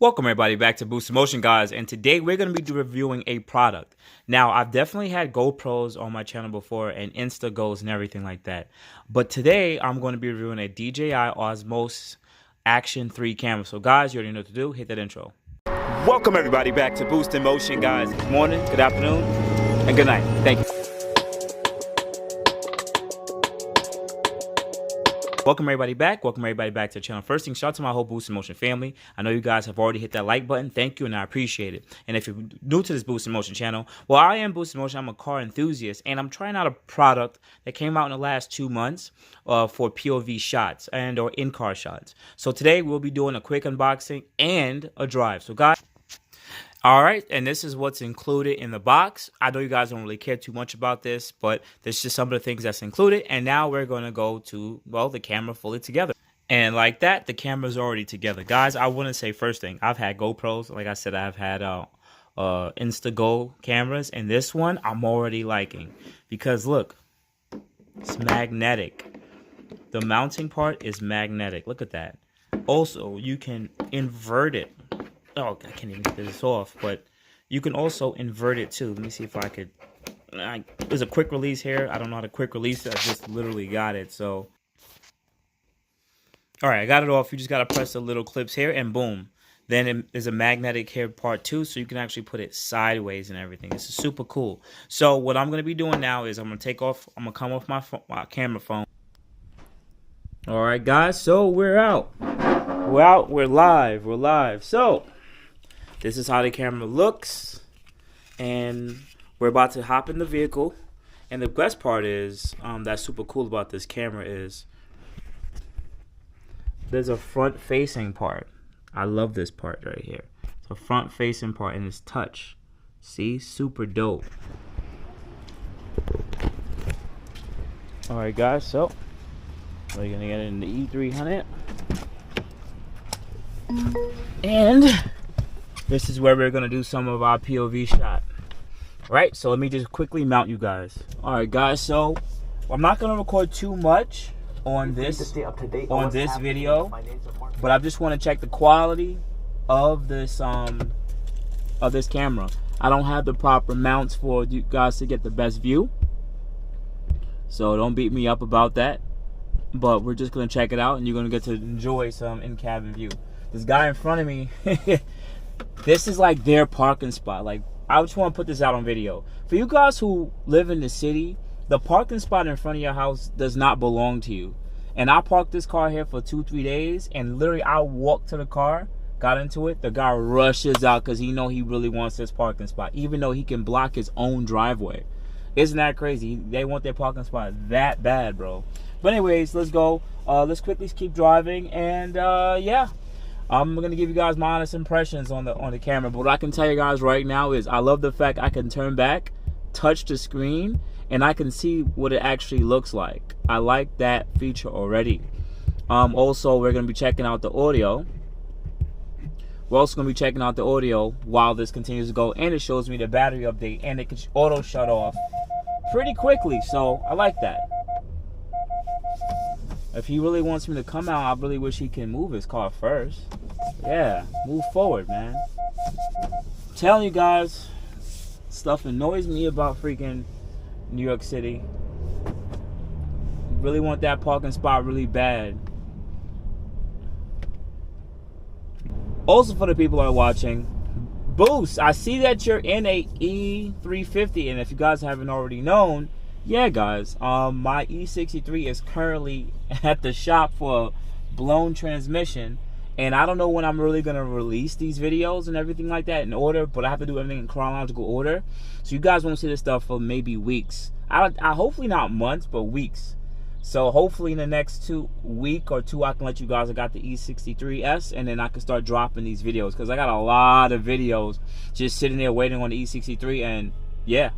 Welcome everybody back to boostinmotion, guys, and today we're going to be reviewing a product. Now, I've definitely had GoPros on my channel before and Insta Goes and everything like that, but today I'm going to be reviewing a DJI Osmo Action 3 camera. So guys, you already know what to do. Hit that intro. Welcome everybody back to boostinmotion, guys. Good morning, good afternoon, and good night. Thank you. Welcome everybody back. Welcome everybody back to the channel. First thing, shout out to my whole boostinmotion family. I know you guys have already hit that like button. Thank you, and I appreciate it. And if you're new to this boostinmotion channel, well, I am boostinmotion. I'm a car enthusiast, and I'm trying out a product that came out in the last 2 months for POV shots and or in-car shots. So today we'll be doing a quick unboxing and a drive. So guys, all right, and this is what's included in the box. I know you guys don't really care too much about this, but this is just some of the things that's included. And now we're going to go to, well, the camera fully together. And like that, the camera's already together. Guys, I want to say first thing, I've had GoPros. Like I said, I've had Insta-Go cameras. And this one, I'm already liking. Because look, it's magnetic. The mounting part is magnetic. Look at that. Also, you can invert it. Oh, I can't even get this off, but you can also invert it too. Let me see if I could. There's a quick release here. I don't know how to quick release it. I just literally got it. So, all right, I got it off. You just got to press the little clips here and boom. Then there's a magnetic here part too, so you can actually put it sideways and everything. This is super cool. So what I'm going to be doing now is I'm going to come off my camera phone. All right, guys, so we're out. We're live. So this is how the camera looks, and we're about to hop in the vehicle. And the best part is, that's super cool about this camera is there's a front-facing part. I love this part right here. It's a front-facing part, and it's touch. See, super dope. All right, guys. So we're gonna get in the E300, and this is where we're going to do some of our POV shot. Right, so let me just quickly mount you guys. Alright guys, so I'm not going to record too much on this video, but I just want to check the quality of this camera. I don't have the proper mounts for you guys to get the best view, so don't beat me up about that. But we're just going to check it out, and you're going to get to enjoy some in-cabin view. This guy in front of me, this is like their parking spot. Like, I just want to put this out on video. For you guys who live in the city, the parking spot in front of your house does not belong to you. And I parked this car here for 2-3 days, and literally I walked to the car, got into it. The guy rushes out because he know he really wants this parking spot, even though he can block his own driveway. Isn't that crazy? They want their parking spot that bad, bro. But anyways, let's go. Let's quickly keep driving, and yeah. I'm gonna give you guys my honest impressions on the camera. But what I can tell you guys right now is I love the fact I can turn back, touch the screen, and I can see what it actually looks like. I like that feature already. Also, we're gonna be checking out the audio. We're also gonna be checking out the audio while this continues to go, and it shows me the battery update, and it can auto shut off pretty quickly. So I like that. If he really wants me to come out, I really wish he can move his car first. Yeah, move forward, man. I'm telling you guys, stuff annoys me about freaking New York City. Really want that parking spot really bad. Also, for the people who are watching, Boost, I see that you're in a E350, and if you guys haven't already known, yeah, guys, my E63 is currently at the shop for a blown transmission, and I don't know when I'm really going to release these videos and everything like that in order, but I have to do everything in chronological order, so you guys won't see this stuff for maybe weeks. I hopefully not months, but weeks. So hopefully in the next week or two, I can let you guys, I got the E63S, and then I can start dropping these videos, because I got a lot of videos just sitting there waiting on the E63, and yeah.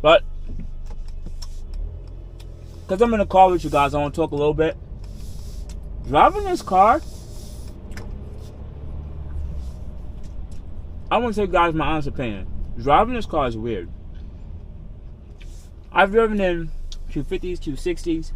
But because I'm in the car with you guys, I want to talk a little bit. Driving this car, I want to tell you guys my honest opinion. Driving this car is weird. I've driven in 250s, 260s,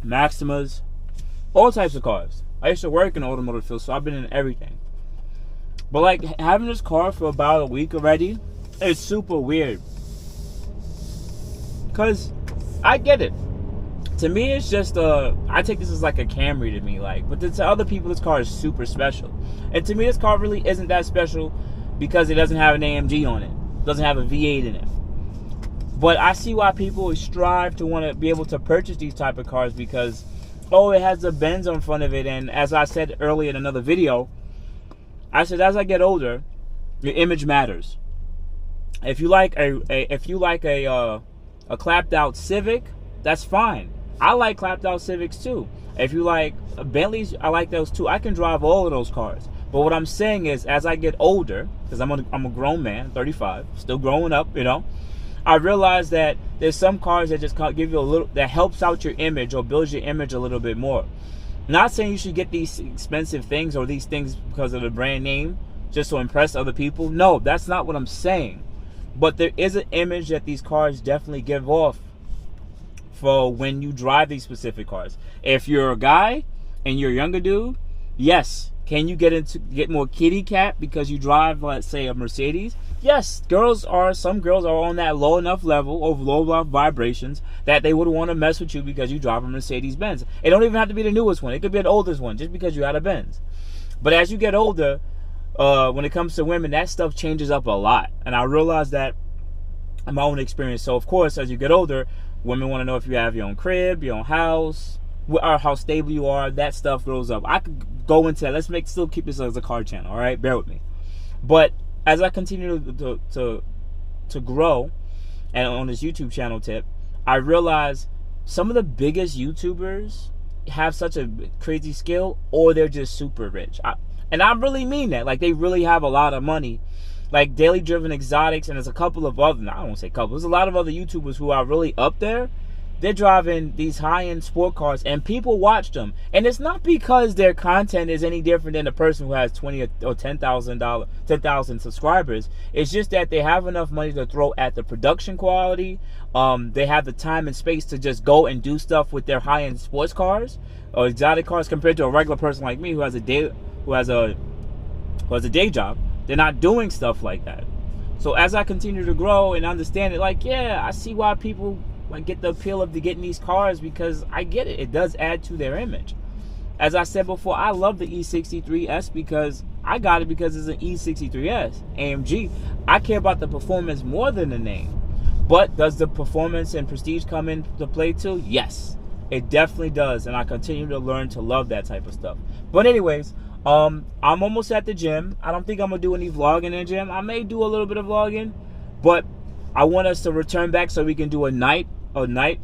Maximas, all types of cars. I used to work in the automotive field, so I've been in everything. But like having this car for about a week already, it's super weird. Cause I get it. To me, it's just I take this as like a Camry to me, like. But to other people, this car is super special. And to me, this car really isn't that special because it doesn't have an AMG on it. It doesn't have a V8 in it. But I see why people strive to want to be able to purchase these type of cars because, oh, it has a Benz on front of it. And as I said earlier in another video, I said as I get older, your image matters. If you like a clapped out Civic, that's fine. I like clapped out Civics too. If you like Bentleys, I like those too. I can drive all of those cars. But what I'm saying is, as I get older, because I'm a grown man, 35, still growing up, you know, I realize that there's some cars that just give you a little, that helps out your image or builds your image a little bit more. Not saying you should get these expensive things or these things because of the brand name just to impress other people. No, that's not what I'm saying. But there is an image that these cars definitely give off for when you drive these specific cars. If you're a guy and you're a younger dude, yes. Can you get more kitty cat because you drive, let's say, a Mercedes? Yes, some girls are on that low enough level of low enough vibrations that they would want to mess with you because you drive a Mercedes Benz. It don't even have to be the newest one. It could be the oldest one just because you had a Benz. But as you get older, when it comes to women, that stuff changes up a lot. And I realized that in my own experience. So, of course, as you get older, women want to know if you have your own crib, your own house, or how stable you are. That stuff grows up. I could go into that. Let's still keep this as a car channel, all right? Bear with me. But as I continue to grow and on this YouTube channel tip, I realize some of the biggest YouTubers have such a crazy skill, or they're just super rich. And I really mean that. Like, they really have a lot of money. Like Daily Driven Exotics, and there's a couple of other, I don't want to say couple, there's a lot of other YouTubers who are really up there. They're driving these high-end sport cars, and people watch them. And it's not because their content is any different than the person who has 20 or 10,000 subscribers. It's just that they have enough money to throw at the production quality. They have the time and space to just go and do stuff with their high-end sports cars or exotic cars compared to a regular person like me who has a day job. They're not doing stuff like that. So as I continue to grow and understand it, like, yeah, I see why people like get the appeal of getting these cars, because I get it. It does add to their image. As I said before, I love the E63S because I got it because it's an E63S AMG. I care about the performance more than the name. But does the performance and prestige come into play too? Yes, it definitely does. And I continue to learn to love that type of stuff. But anyways, I'm almost at the gym. I don't think I'm going to do any vlogging in the gym. I may do a little bit of vlogging, but I want us to return back so we can do a night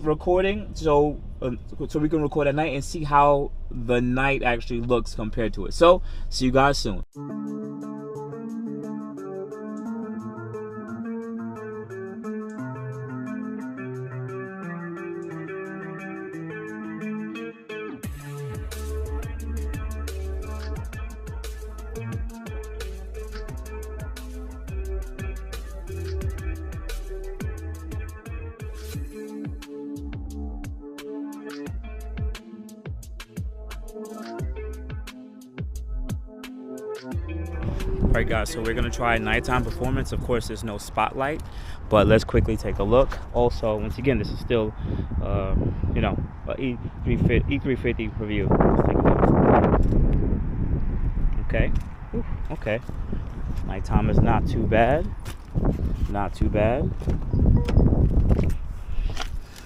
recording, so we can record at night and see how the night actually looks compared to it. So, see you guys soon. Alright guys, so we're going to try nighttime performance. Of course, there's no spotlight, but let's quickly take a look. Also, once again, this is still, you know, E350 review. Let's take a look. Okay. Ooh, okay. Nighttime is not too bad. Not too bad.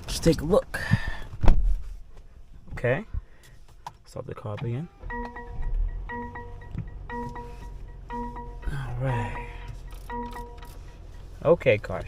Let's take a look. Okay. Stop the car again. Alright. Okay, car.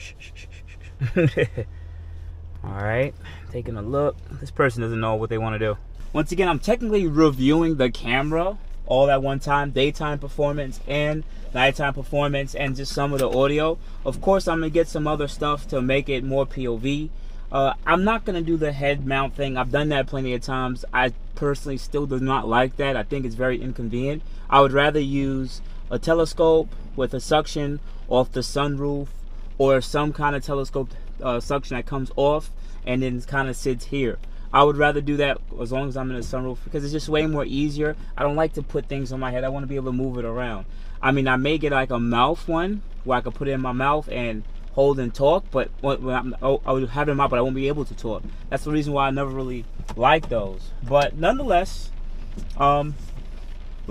Alright. Taking a look. This person doesn't know what they want to do. Once again, I'm technically reviewing the camera all at one time. Daytime performance and nighttime performance and just some of the audio. Of course, I'm going to get some other stuff to make it more POV. I'm not going to do the head mount thing. I've done that plenty of times. I personally still do not like that. I think it's very inconvenient. I would rather use a telescope with a suction off the sunroof, or some kind of telescope suction that comes off and then kind of sits here. I would rather do that as long as I'm in a sunroof, because it's just way more easier. I don't like to put things on my head. I want to be able to move it around. I mean, I may get like a mouth one where I could put it in my mouth and hold and talk, but I would have it in my mouth, but I won't be able to talk. That's the reason why I never really like those. But nonetheless, we'll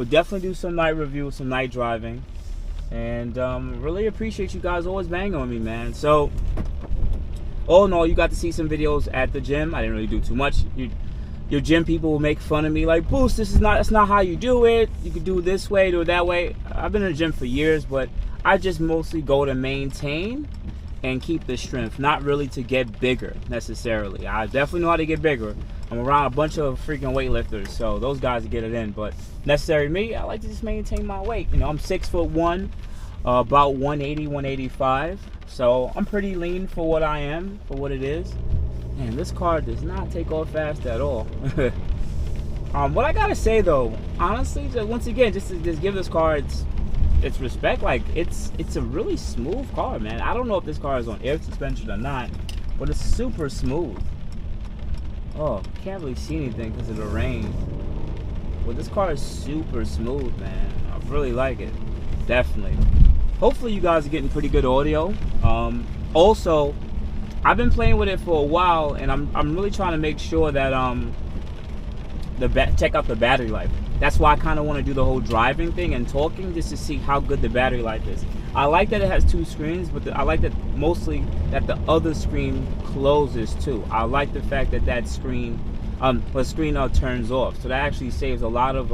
definitely do some night review, some night driving, and really appreciate you guys always banging on me, man. So all in all, you got to see some videos at the gym. I didn't really do too much. Your gym people will make fun of me like, Boost, that's not how you do it. You could do it this way, do it that way. I've been in the gym for years, but I just mostly go to maintain and keep the strength, not really to get bigger necessarily. I definitely know how to get bigger. I'm around a bunch of freaking weightlifters, so those guys get it in. But necessary to me, I like to just maintain my weight. You know, I'm 6'1", about 180, 185. So I'm pretty lean for what I am, for what it is. Man, this car does not take off fast at all. What I gotta say though, honestly, once again, just to give this car its respect, like it's a really smooth car, man. I don't know if this car is on air suspension or not, but it's super smooth. Oh, can't really see anything because of the rain. Well, this car is super smooth, man. I really like it, definitely. Hopefully you guys are getting pretty good audio. Also, I've been playing with it for a while, and I'm really trying to make sure that check out the battery life. That's why I kind of want to do the whole driving thing and talking, just to see how good the battery life is. I like that it has 2 screens, but I like that mostly that the other screen closes too. I like the fact that that screen, the screen turns off, so that actually saves a lot of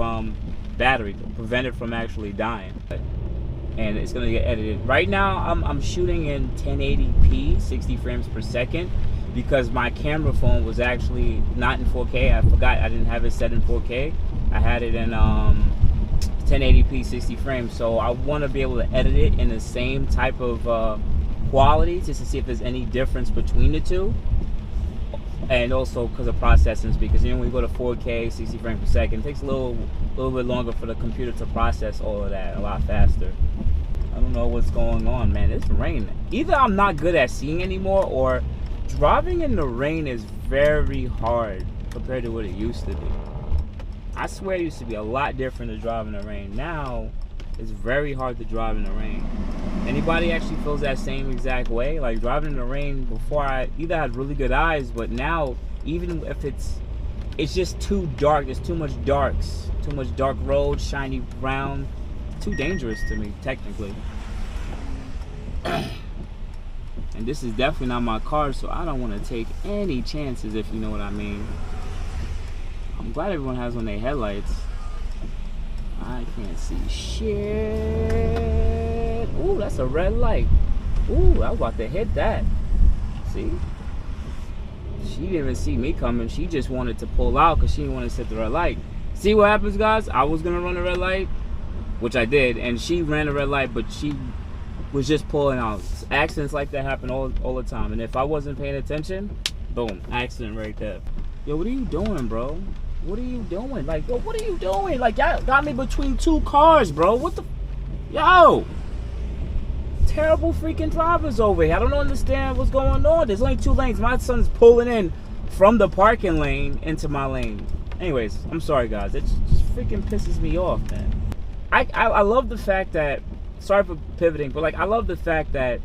battery, prevent it from actually dying. And it's gonna get edited. Right now, I'm shooting in 1080p, 60 frames per second, because my camera phone was actually not in 4K. I forgot I didn't have it set in 4K. I had it in 1080p, 60 frames. So I want to be able to edit it in the same type of quality, just to see if there's any difference between the two. And also because of processing speed, because you know when you go to 4K, 60 frames per second, it takes a little bit longer for the computer to process all of that, a lot faster. I don't know what's going on, man. It's raining. Either I'm not good at seeing anymore, or driving in the rain is very hard compared to what it used to be. I swear it used to be a lot different to drive in the rain. Now, it's very hard to drive in the rain. Anybody actually feels that same exact way? Like driving in the rain before, I either had really good eyes, but now, even if it's just too dark, there's too much darks, too much dark road, shiny brown, too dangerous to me, technically. And this is definitely not my car, so I don't want to take any chances, if you know what I mean. I'm glad everyone has on their headlights. I can't see shit. Ooh, that's a red light. Ooh, I was about to hit that. See? She didn't even see me coming. She just wanted to pull out because she didn't want to set the red light. See what happens, guys? I was going to run the red light, which I did, and she ran the red light, but she was just pulling out. Accidents like that happen all the time, and if I wasn't paying attention, boom, accident right there. Yo, what are you doing, bro? What are you doing? Like, yo, what are you doing? Like, y'all got me between 2 cars, bro. What the? Yo! Terrible freaking drivers over here. I don't understand what's going on. There's only 2 lanes. My son's pulling in from the parking lane into my lane. Anyways, I'm sorry, guys. It just freaking pisses me off, man. I love the fact that, sorry for pivoting, but like, I love the fact that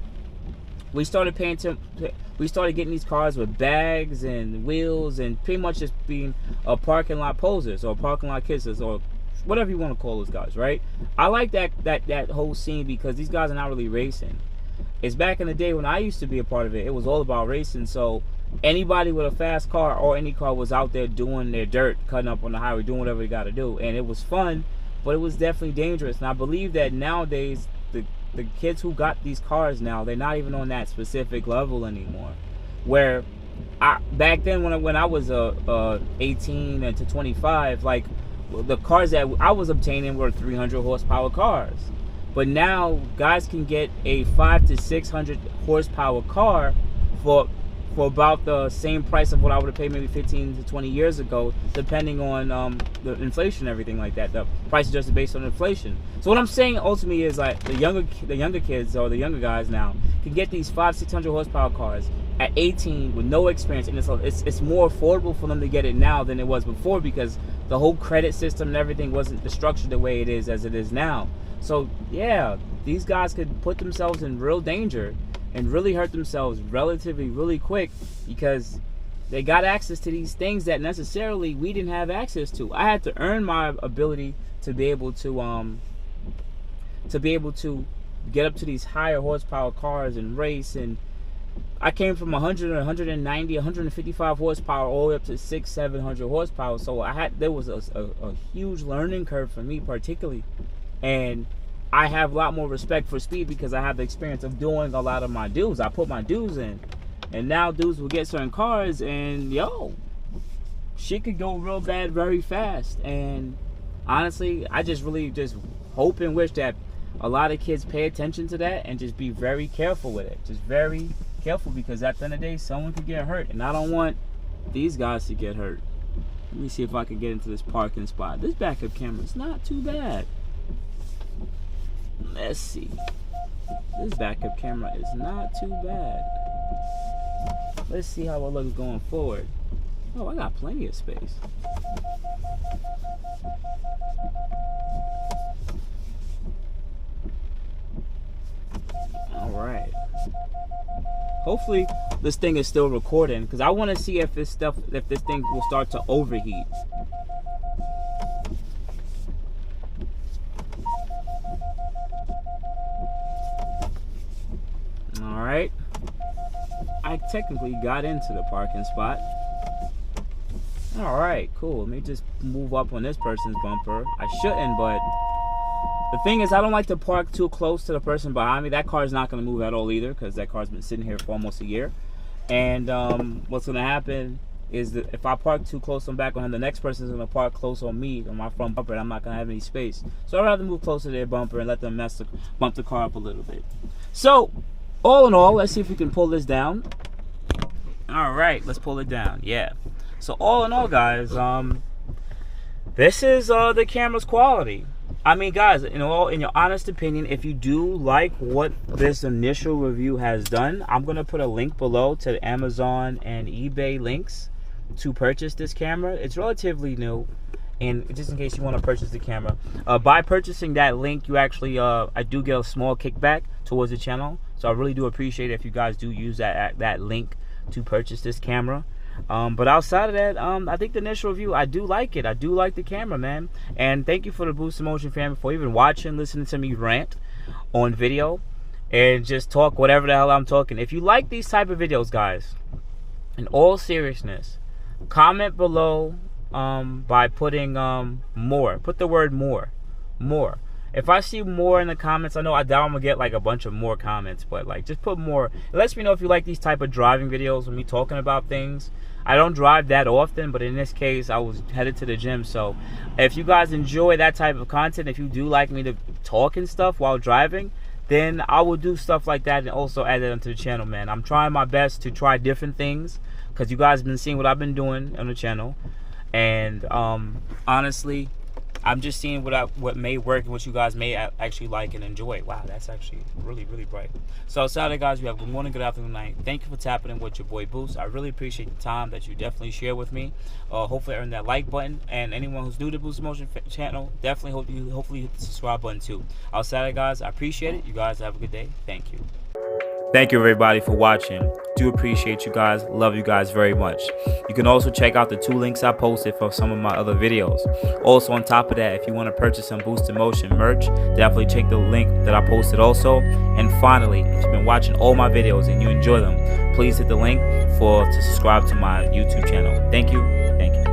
we started getting these cars with bags and wheels and pretty much just being a parking lot posers or parking lot kissers or whatever you want to call those guys, right? I like that whole scene because these guys are not really racing. It's back in the day when I used to be a part of it. It was all about racing. So anybody with a fast car or any car was out there doing their dirt, cutting up on the highway, doing whatever they got to do. And it was fun, but it was definitely dangerous. And I believe that nowadays, the kids who got these cars now, they're not even on that specific level anymore. Where back then when I was 18 and to 25, like the cars that I was obtaining were 300 horsepower cars. But now guys can get a 500 to 600 horsepower car for about the same price of what I would have paid maybe 15 to 20 years ago, depending on the inflation and everything like that. The price is just based on inflation. So what I'm saying ultimately is like the younger kids or the younger guys now can get these 500 to 600 horsepower cars, at 18 with no experience, and it's more affordable for them to get it now than it was before, because the whole credit system and everything wasn't the structure the way it is as it is now. So yeah, these guys could put themselves in real danger and really hurt themselves relatively really quick, because they got access to these things that necessarily we didn't have access to. I had to earn my ability to be able to get up to these higher horsepower cars and race. And I came from 100, 190, 155 horsepower all the way up to 600, 700 horsepower. So there was a huge learning curve for me particularly, and I have a lot more respect for speed because I have the experience of doing a lot of my dues. I put my dues in, and now dudes will get certain cars, and yo, shit could go real bad very fast. And honestly, I just really just hope and wish that a lot of kids pay attention to that and just be very careful with it. Just very careful, because at the end of the day, someone could get hurt, and I don't want these guys to get hurt. Let me see if I can get into this parking spot. This backup camera is not too bad. Let's see. This backup camera is not too bad. Let's see how it looks going forward. Oh, I got plenty of space. Alright. Hopefully this thing is still recording, because I want to see if this thing will start to overheat. Alright. I technically got into the parking spot. Alright, cool. Let me just move up on this person's bumper. I shouldn't, but the thing is, I don't like to park too close to the person behind me. That car is not going to move at all either, because that car's been sitting here for almost a year. And what's going to happen is that if I park too close on back on him, the next person is going to park close on me on my front bumper, and I'm not going to have any space. So I'd rather move closer to their bumper and let them bump the car up a little bit. So all in all, let's see if we can pull this down. All right, let's pull it down. Yeah. So all in all, guys, this is the camera's quality. I mean, guys, in your honest opinion, if you do like what this initial review has done, I'm going to put a link below to the Amazon and eBay links to purchase this camera. It's relatively new, and just in case you want to purchase the camera, by purchasing that link, you actually, I do get a small kickback towards the channel. So I really do appreciate it if you guys do use that link to purchase this camera. But outside of that, I think the initial review, I do like it. I do like the camera, man. And thank you for the boostinmotion family for even watching, listening to me rant on video and just talk whatever the hell I'm talking. If you like these type of videos, guys, in all seriousness, comment below by putting more. Put the word more. If I see more in the comments, I know I doubt I'm gonna get like a bunch of more comments, but like just put more. It lets me know if you like these type of driving videos with me talking about things. I don't drive that often, but in this case, I was headed to the gym. So if you guys enjoy that type of content, if you do like me to talk and stuff while driving, then I will do stuff like that and also add it onto the channel, man. I'm trying my best to try different things, because you guys have been seeing what I've been doing on the channel. And honestly, I'm just seeing what may work and what you guys may actually like and enjoy. Wow, that's actually really, really bright. So outside of that, guys, we have good morning, good afternoon, good night. Thank you for tapping in with your boy Boost. I really appreciate the time that you definitely share with me. Hopefully earn that like button. And anyone who's new to boostinmotion channel, definitely hopefully hit the subscribe button too. Outside of that, guys, I appreciate it. You guys have a good day. Thank you. Thank you, everybody, for watching. Do appreciate you guys. Love you guys very much. You can also check out the 2 links I posted for some of my other videos. Also, on top of that, if you want to purchase some boostinmotion merch, definitely check the link that I posted also. And finally, if you've been watching all my videos and you enjoy them, please hit the link to subscribe to my YouTube channel. Thank you. Thank you.